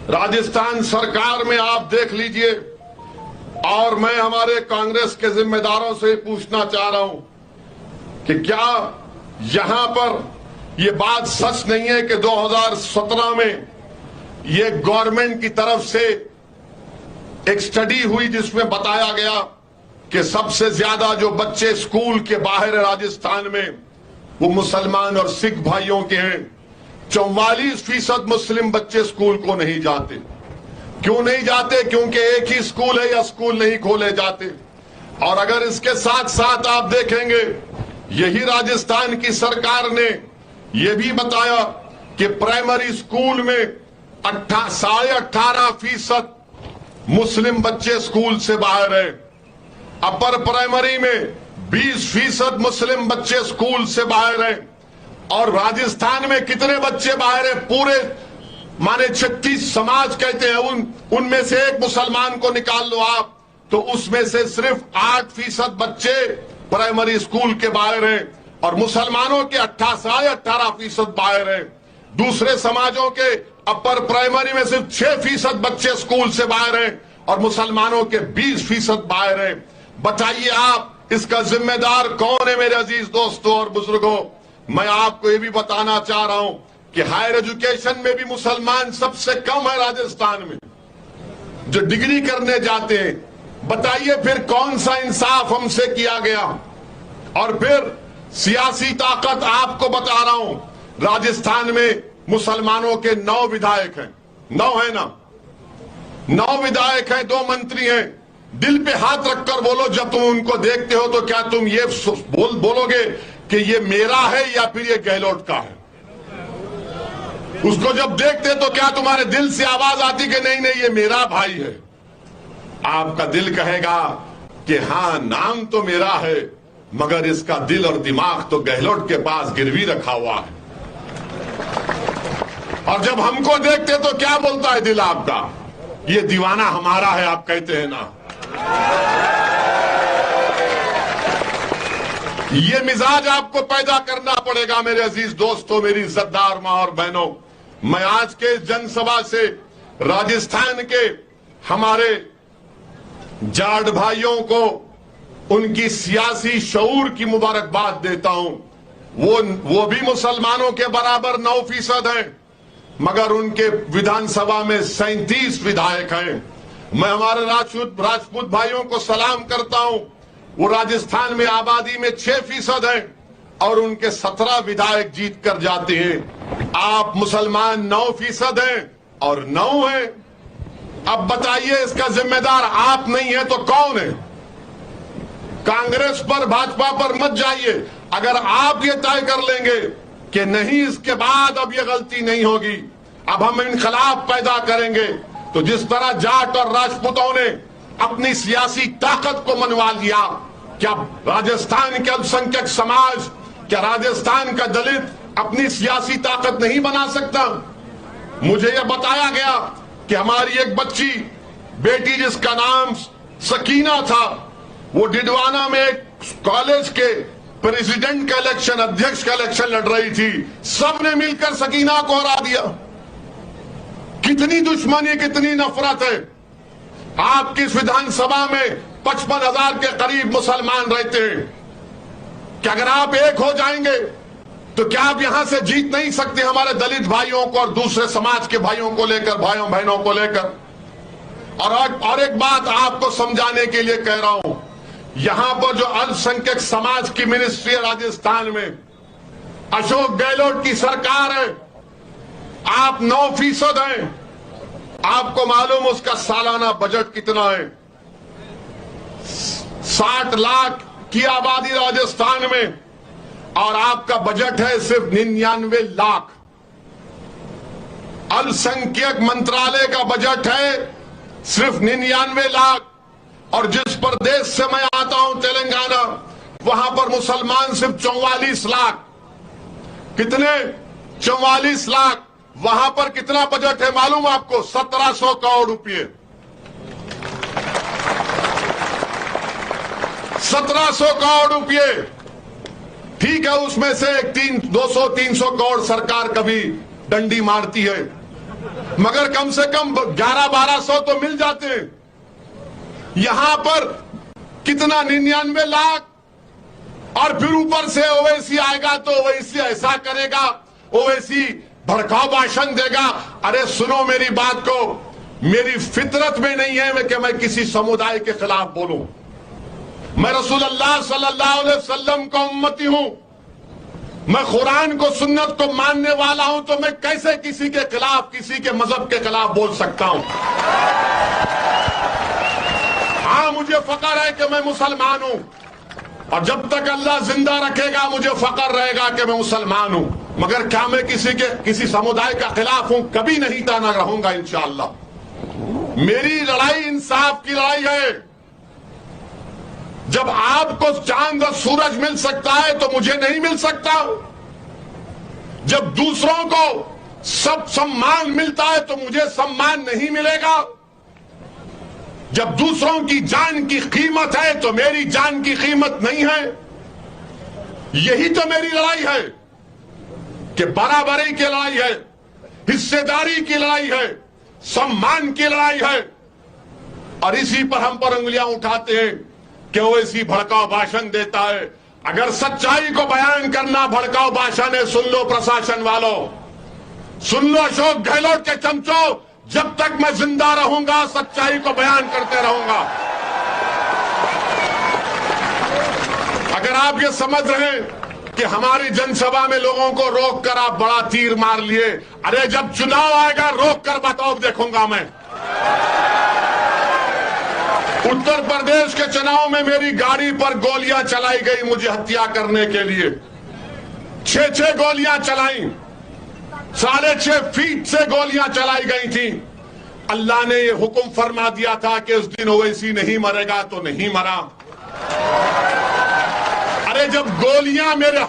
राजस्थान सरकार में आप देख लीजिए, और मैं हमारे कांग्रेस के जिम्मेदारों से पूछना चाह रहा हूं कि क्या यहां पर यह बात सच नहीं है कि 2017 में ये गवर्नमेंट की तरफ से एक स्टडी हुई जिसमें बताया गया कि सबसे ज्यादा जो बच्चे स्कूल के बाहर है राजस्थान में वो मुसलमान और सिख भाइयों के हैं। 44% मुस्लिम बच्चे स्कूल को नहीं जाते। क्यों नहीं जाते? क्योंकि एक ही स्कूल है या स्कूल नहीं खोले जाते। और अगर इसके साथ साथ आप देखेंगे, यही राजस्थान की सरकार ने यह भी बताया कि प्राइमरी स्कूल में 18.5% मुस्लिम बच्चे स्कूल से बाहर है। अपर प्राइमरी में 20% मुस्लिम बच्चे स्कूल से बाहर हैं। और राजस्थान में कितने बच्चे बाहर हैं? पूरे माने 36 समाज कहते हैं, उनमें से एक मुसलमान को निकाल लो आप, तो उसमें से सिर्फ 8% बच्चे प्राइमरी स्कूल के बाहर हैं और मुसलमानों के 18.5% बाहर हैं। दूसरे समाजों के अपर प्राइमरी में सिर्फ 6% बच्चे स्कूल से बाहर हैं और मुसलमानों के 20% बाहर हैं। बताइए आप, इसका जिम्मेदार कौन है? मेरे अजीज दोस्तों और बुजुर्गों, मैं आपको ये भी बताना चाह रहा हूं कि हायर एजुकेशन में भी मुसलमान सबसे कम है राजस्थान में, जो डिग्री करने जाते हैं। बताइए फिर कौन सा इंसाफ हमसे किया गया? और फिर सियासी ताकत आपको बता रहा हूं, राजस्थान में मुसलमानों के 9 विधायक हैं। 9 है ना? 9 विधायक हैं, 2 मंत्री हैं। दिल पे हाथ रखकर बोलो, जब तुम उनको देखते हो तो क्या तुम ये बोलोगे कि ये मेरा है या फिर ये गहलोत का है? उसको जब देखते तो क्या तुम्हारे दिल से आवाज आती कि नहीं नहीं ये मेरा भाई है? आपका दिल कहेगा कि हाँ, नाम तो मेरा है मगर इसका दिल और दिमाग तो गहलोत के पास गिरवी रखा हुआ है। और जब हमको देखते तो क्या बोलता है दिल आपका? ये दीवाना हमारा है, आप कहते हैं ना। ये मिजाज आपको पैदा करना पड़ेगा मेरे अजीज दोस्तों, मेरी इज्जतदार मां और बहनों। मैं आज के जनसभा से राजस्थान के हमारे जाट भाइयों को उनकी सियासी शऊर की मुबारकबाद देता हूं। वो भी मुसलमानों के बराबर 9% हैं, मगर उनके विधानसभा में 37 विधायक हैं। मैं हमारे राजपूत भाइयों को सलाम करता हूं। वो राजस्थान में आबादी में 6% हैं और उनके 17 विधायक जीत कर जाते हैं। आप मुसलमान 9% हैं और 9 हैं। अब बताइए, इसका जिम्मेदार आप नहीं है तो कौन है? कांग्रेस पर, भाजपा पर मत जाइए। अगर आप ये तय कर लेंगे कि नहीं, इसके बाद अब ये गलती नहीं होगी, अब हम इनकलाब पैदा करेंगे, तो जिस तरह जाट और राजपूतों ने अपनी सियासी ताकत को मनवा लिया, क्या राजस्थान के अल्पसंख्यक समाज, क्या राजस्थान का दलित अपनी सियासी ताकत नहीं बना सकता? मुझे यह बताया गया कि हमारी एक बच्ची बेटी जिसका नाम सकीना था, वो डिडवाना में एक कॉलेज के प्रेसिडेंट का इलेक्शन, अध्यक्ष का इलेक्शन लड़ रही थी। सबने मिलकर सकीना को हरा दिया। कितनी दुश्मनी, कितनी नफरत है। आपकी इस विधानसभा में 55,000 के करीब मुसलमान रहते हैं। क्या अगर आप एक हो जाएंगे तो क्या आप यहां से जीत नहीं सकते हमारे दलित भाइयों को और दूसरे समाज के भाइयों को लेकर, भाइयों बहनों को लेकर? और एक बात आपको समझाने के लिए कह रहा हूं, यहां पर जो अल्पसंख्यक समाज की मिनिस्ट्री है राजस्थान में, अशोक गहलोत की सरकार है। आप 9% हैं। आपको मालूम उसका सालाना बजट कितना है? 60 लाख की आबादी राजस्थान में और आपका बजट है सिर्फ 99 लाख। अल्पसंख्यक मंत्रालय का बजट है सिर्फ 99 लाख। और जिस प्रदेश से मैं आता हूं, तेलंगाना, वहां पर मुसलमान सिर्फ 44 लाख। कितने? 44 लाख। वहां पर कितना बजट है मालूम आपको? 1700 करोड़ रुपए। 1700 करोड़ रुपए। ठीक है, उसमें से 200-300 करोड़ सरकार कभी डंडी मारती है, मगर कम से कम 1100-1200 तो मिल जाते हैं। यहां पर कितना 99 लाख, और फिर ऊपर से ओवैसी आएगा तो ओवैसी ऐसा करेगा, ओवैसी भड़काऊ भाषण देगा। अरे सुनो मेरी बात को, मेरी फितरत में नहीं है कि मैं किसी समुदाय के खिलाफ बोलूं। मैं रसूलुल्लाह सल्लल्लाहु अलैहि वसल्लम का उम्मती हूं, मैं कुरान को सुन्नत को मानने वाला हूं, तो मैं कैसे किसी के खिलाफ, किसी के मजहब के खिलाफ बोल सकता हूं। हाँ, मुझे फख्र है कि मैं मुसलमान हूं, और जब तक अल्लाह जिंदा रखेगा मुझे फख्र रहेगा कि मैं मुसलमान हूं। मगर क्या मैं किसी समुदाय का खिलाफ हूं? कभी नहीं ताना रहूंगा इंशाअल्लाह। मेरी लड़ाई इंसाफ की लड़ाई है। जब आपको चांद और सूरज मिल सकता है तो मुझे नहीं मिल सकता। जब दूसरों को सब सम्मान मिलता है तो मुझे सम्मान नहीं मिलेगा। जब दूसरों की जान की कीमत है तो मेरी जान की कीमत नहीं है। यही तो मेरी लड़ाई है कि बराबरी की लड़ाई है, हिस्सेदारी की लड़ाई है, सम्मान की लड़ाई है। और इसी पर हम पर उंगलियां उठाते हैं कि वो इसी भड़काऊ भाषण देता है। अगर सच्चाई को बयान करना भड़काऊ भाषण है, सुन लो प्रशासन वालों, सुन लो अशोक गहलोत के चमचों, जब तक मैं जिंदा रहूंगा सच्चाई को बयान करते रहूंगा। अगर आप ये समझ रहे हैं कि हमारी जनसभा में लोगों को रोक कर आप बड़ा तीर मार लिए, अरे जब चुनाव आएगा रोक कर बताओ देखूंगा मैं। उत्तर प्रदेश के चुनाव में मेरी गाड़ी पर गोलियां चलाई गई मुझे हत्या करने के लिए। 6 गोलियां चलाई, 6.5 फीट से गोलियां चलाई गई थी। अल्लाह ने यह हुक्म फरमा दिया था कि उस दिन ओवैसी नहीं मरेगा तो नहीं मरा। अरे जब गोलियां मेरे